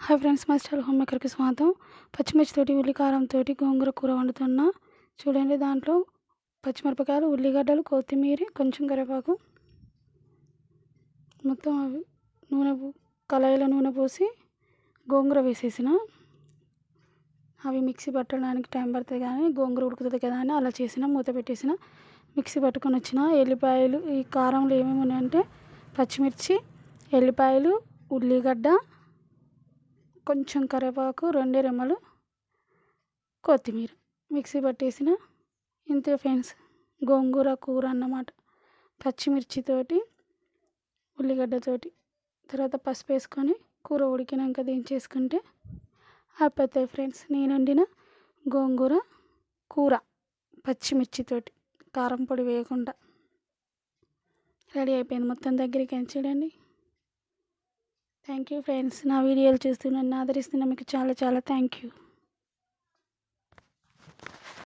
Hi friends, my style home మేకర్కి స్వాగతం. పచ్చిమిర్చితోటి ఉల్లి కారంతోటి గోంగూర కూర వండుతున్నా. చూడండి, దాంట్లో పచ్చిమిరపకాయలు, ఉల్లిగడ్డలు, కొత్తిమీర, కొంచెం కరివేపాకు, మొత్తం అవి కళాయిలో నూనె పోసి గోంగూర వేసేసిన. అవి మిక్సీ పట్టడానికి టైం పడుతుంది కానీ గోంగూర ఉడుకుతుంది కదా అని అలా చేసిన. మూత పెట్టేసిన, మిక్సీ పట్టుకొని వచ్చిన. ఎల్లిపాయలు, ఈ కారంలో ఏమేమి ఉన్నాయంటే పచ్చిమిర్చి, ఎల్లిపాయలు, ఉల్లిగడ్డ, కొంచెం కరివేపాకు, 2 రెమ్మలు కొత్తిమీర మిక్సీ పట్టేసిన. ఇంతే ఫ్రెండ్స్, గోంగూర కూర అన్నమాట. పచ్చిమిర్చితోటి, ఉల్లిగడ్డతోటి. తర్వాత పసుపు వేసుకొని కూర ఉడికినాక దించేసుకుంటే అయిపోతాయి ఫ్రెండ్స్. నేను వండిన గోంగూర కూర పచ్చిమిర్చితోటి, కారం పొడి వేయకుండా రెడీ అయిపోయింది. మొత్తం దగ్గరికి చూడండి. Thank you friends. నా వీడియోలు చూస్తూ నన్ను ఆదరిస్తున్న మీకు చాలా చాలా థ్యాంక్ యూ.